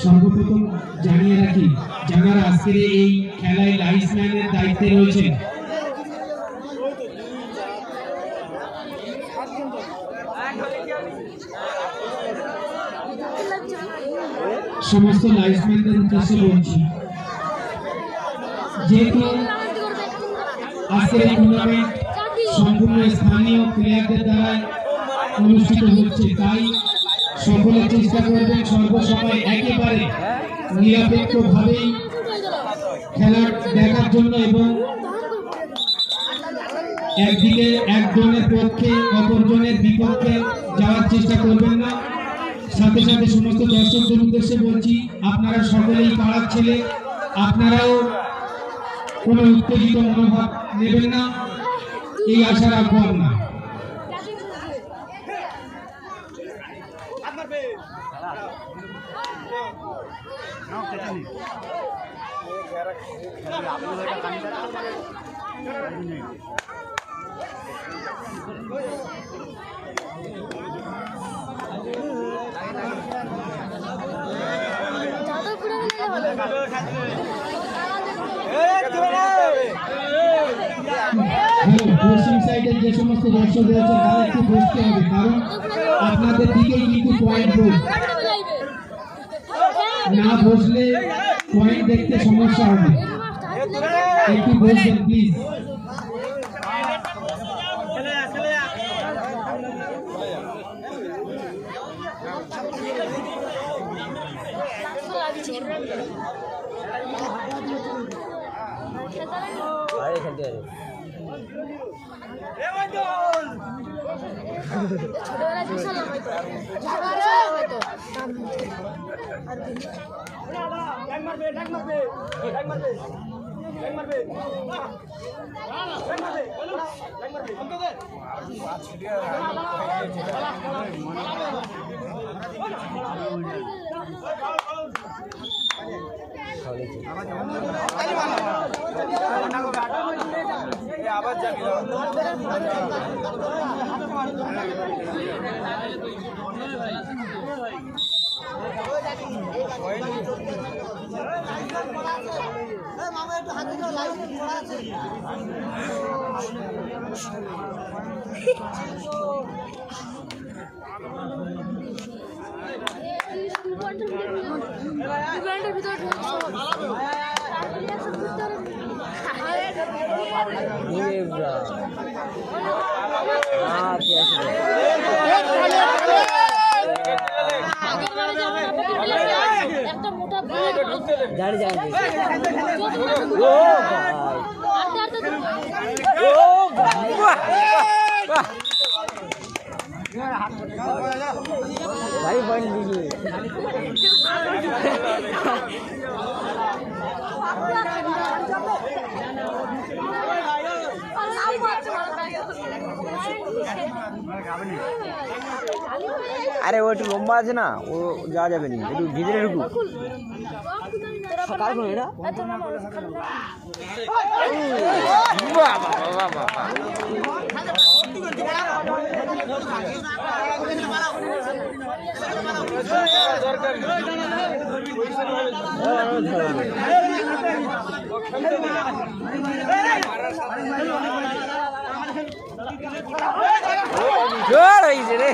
সর্বপ্রথম জানিয়ে রাখি যারা আজকের এই খেলায় লাইসম্যানের দায়িত্বে রয়েছেন সমস্ত লাইসম্যানদের উদ্দেশ্যে বলছি, যেহেতু আজকের এই টুর্নামেন্ট সম্পূর্ণ স্থানীয় প্লেয়ারদের দ্বারা অনুষ্ঠিত হচ্ছে, তাই সকলে চেষ্টা করবেন সর্বসময় একেবারে নিরপেক্ষভাবেই খেলা দেখার জন্য এবং একদিকে একজনের পক্ষে অপরজনের বিপক্ষে যাওয়ার চেষ্টা করবেন না। সাথে সাথে সমস্ত দর্শকদের উদ্দেশ্যে বলছি, আপনারা সকলেই পাড়ার ছেলে, আপনারাও কোনো উত্তেজিত মনোভাব নেবেন না, এই আশা রাখবো আমরা। পশ্চিম সাইডের যে সমস্ত দর্শক রয়েছে তারা একটু বসতে হবে, কারণ আপনাদের দিকেই কিন্তু পয়েন্ট রয়েছে, না বসলে পয়েন্ট দেখতে সমস্যা হবে, একটু বসবেন প্লিজ। भाई बन लीजिए अरे वो একটু লম্বা আছে না, ও যাওয়া যাবে না, একটু ভিতরে ঢুকু সকাল করে এটা বাবা বাবা বাবা জোর হয়েছে রে।